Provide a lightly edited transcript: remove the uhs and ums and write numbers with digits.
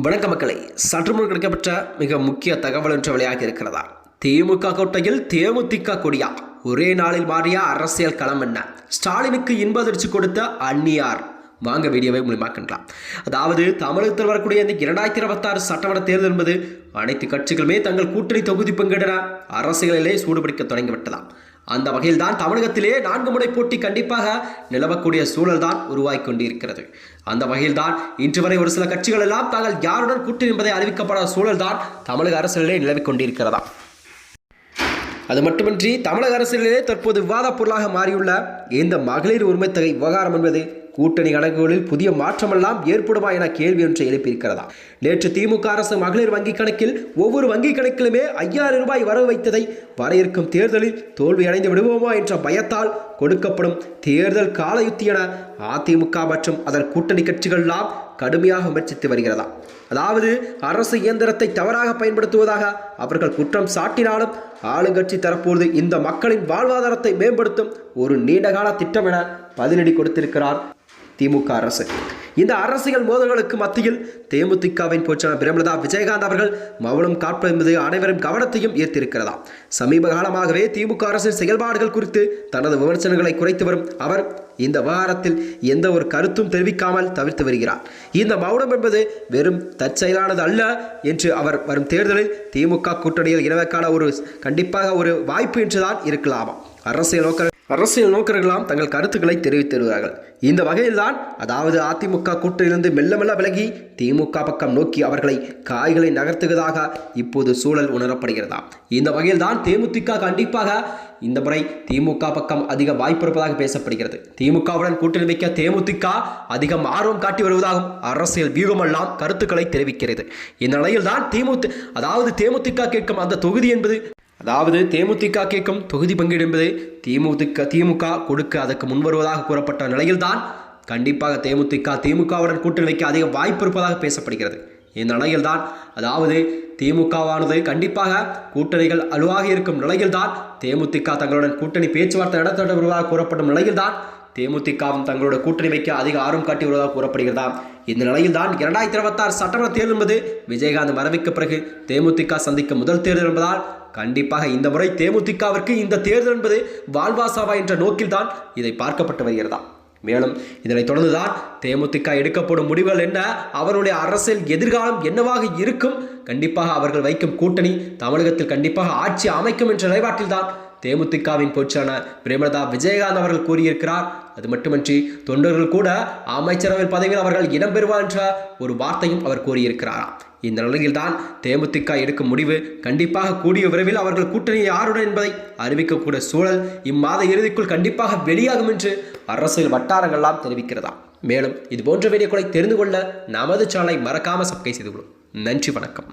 வணக்க மக்களை, சற்று முன் கிடைக்கப்பட்ட மிக முக்கிய தகவல் ஒன்று வெளியாக இருக்கிறதா? திமுக கோட்டையில் தேமுதிக கொடியா? ஒரே நாளில் மாறிய அரசியல் களம் என்ன? ஸ்டாலினுக்கு இன்ப அதிர்ச்சி கொடுத்த அந்நியார்? வாங்க வீடியோவை மூலமாக்கலாம். அதாவது தமிழகத்தில் வரக்கூடிய இந்த 2026 சட்டமன்ற தேர்தல் என்பது அனைத்து கட்சிகளுமே தங்கள் கூட்டணி தொகுதி பங்கிட அரசியலிலே சூடுபிடிக்க தொடங்கிவிட்டதாம். அந்த வகையில் தான் தமிழகத்திலே 4 முனை போட்டி கண்டிப்பாக நிலவக்கூடிய சூழல் தான் உருவாகி கொண்டிருக்கிறது. அந்த வகையில் தான் இன்று வரை ஒரு சில கட்சிகள் எல்லாம் தாங்கள் யாருடன் கூட்டணி என்பதை அறிவிக்கப்படாத சூழல் தான் தமிழக அரசியலிலே நிலவிக் கொண்டிருக்கிறதா. அது மட்டுமின்றி தமிழக அரசியலிலே தற்போது விவாத பொருளாக மாறியுள்ள இந்த மகளிர் உரிமை தொகை விவகாரம் என்பது கூட்டணி கணக்குகளில் புதிய மாற்றமெல்லாம் ஏற்படுமா என கேள்வி ஒன்றை எழுப்பியிருக்கிறதா. நேற்று திமுக அரசு மகளிர் வங்கிக் கணக்கில் ஒவ்வொரு வங்கிக் கணக்கிலுமே 5000 ரூபாய் வரவு வைத்ததை வர இருக்கும் தேர்தலில் தோல்வி அடைந்து விடுவோமா என்ற பயத்தால் கொடுக்கப்படும் தேர்தல் காலயுத்தி என அதிமுக மற்றும் அதன் கூட்டணி கட்சிகள் எல்லாம் கடுமையாக விமர்சித்து வருகிறதா. அதாவது அரசு இயந்திரத்தை தவறாக பயன்படுத்துவதாக அவர்கள் குற்றம் சாட்டினாலும் ஆளுங்கட்சி தரப்போது இந்த மக்களின் வாழ்வாதாரத்தை மேம்படுத்தும் ஒரு நீண்டகால திட்டம் என பதிலடி கொடுத்திருக்கிறார் திமுக அரசு. இந்த அரசியல் மோதல்களுக்கு மத்தியில் தேமுதிகவின் பொதுச்செயலாளர் பிரேமலதா விஜயகாந்த் அவர்கள் மௌனம் காப்பது என்பது அனைவரும் கவனத்தையும் ஈர்த்திருக்கிறதா. சமீப காலமாகவே திமுக அரசின் செயல்பாடுகள் குறித்து தனது விமர்சனங்களை குறைத்து வரும் அவர் இந்த விவகாரத்தில் எந்த ஒரு கருத்தும் தெரிவிக்காமல் தவிர்த்து வருகிறார். இந்த மௌனம் என்பது வெறும் தற்செயலானது அல்ல என்று அவர் வரும் தேர்தலில் திமுக கூட்டணியில் இணைவதற்கான கண்டிப்பாக ஒரு வாய்ப்பு என்றுதான் இருக்கலாமா. அரசியல் நோக்கர்களாம் தங்கள் கருத்துக்களை தெரிவித்து வருகிறார்கள். இந்த வகையில் தான் அதாவது அதிமுக கூட்டணியிலிருந்து மெல்ல மெல்ல விலகி திமுக பக்கம் நோக்கி அவர்களை காய்களை நகர்த்துவதாக இப்போது சூழல் உணரப்படுகிறதா. இந்த வகையில் தான் தேமுதிக கண்டிப்பாக இந்த முறை திமுக பக்கம் அதிக வாய்ப்பு இருப்பதாக பேசப்படுகிறது. திமுகவுடன் கூட்டணி வைக்க தேமுதிக அதிகம் ஆர்வம் காட்டி வருவதாகவும் அரசியல் வியூகமெல்லாம் கருத்துக்களை தெரிவிக்கிறது. இந்த நிலையில் தான் தேமுதிக கேட்கும் அந்த தொகுதி என்பது தேமுதிக கேட்கும் தொகுதி பங்கீடு என்பது திமுக கொடுக்க அதற்கு முன்வருவதாக கூறப்பட்ட நிலையில்தான் கண்டிப்பாக திமுகவுடன் கூட்டணி வைக்க அதிக வாய்ப்பு இருப்பதாக பேசப்படுகிறது. இந்த நிலையில்தான் திமுகவானது கண்டிப்பாக கூட்டணிகள் அலுவாக இருக்கும் நிலையில்தான் தேமுதிக தங்களுடன் கூட்டணி பேச்சுவார்த்தை நடத்த வருவதாக கூறப்படும் நிலையில்தான் தேமுதிகவும் தங்களோட கூட்டணி வைக்க அதிக ஆர்வம் காட்டி வருவதாக கூறப்படுகிறதா. இந்த நிலையில் தான் 2026 சட்டமன்ற தேர்தல் என்பது விஜயகாந்த் மறைவுக்கு பிறகு தேமுதிக சந்திக்கும் முதல் தேர்தல் என்பதால் கண்டிப்பாக இந்த முறை தேமுதிகவிற்கு இந்த தேர்தல் என்பது வாழ்வாசாவா என்ற நோக்கில்தான் இதை பார்க்கப்பட்டு வருகிறதா. மேலும் இதனைத் தொடர்ந்துதான் தேமுதிக எடுக்கப்படும் முடிவுகள் என்ன, அவருடைய அரசியல் எதிர்காலம் என்னவாக இருக்கும், கண்டிப்பாக அவர்கள் வைக்கும் கூட்டணி தமிழகத்தில் கண்டிப்பாக ஆட்சி அமைக்கும் என்ற நிலைப்பாட்டில்தான் தேமுதிகவின் பொதுச்செயலாளர் பிரேமலதா விஜயகாந்த் அவர்கள் கூறியிருக்கிறார். அது மட்டுமின்றி தொண்டர்கள் கூட அமைச்சரவை பதவியில் அவர்கள் இடம்பெறுவார் என்ற ஒரு வார்த்தையும் அவர் கூறியிருக்கிறார். இந்த நிலையில் தான் தேமுதிக எடுக்கும் முடிவு கண்டிப்பாக கூடிய விரைவில் அவர்கள் கூட்டணி யாருடன் என்பதை அறிவிக்கக்கூடிய சூழல் இம்மாத இறுதிக்குள் கண்டிப்பாக வெளியாகும் என்று அரசியல் வட்டாரங்கள்லாம் தெரிவிக்கிறதா. மேலும் இது போன்ற வீடியோக்களை தெரிந்து கொள்ள நமது சேனலை மறக்காம சப்ஸ்கிரைப் செய்து கொள்ளும். நன்றி, வணக்கம்.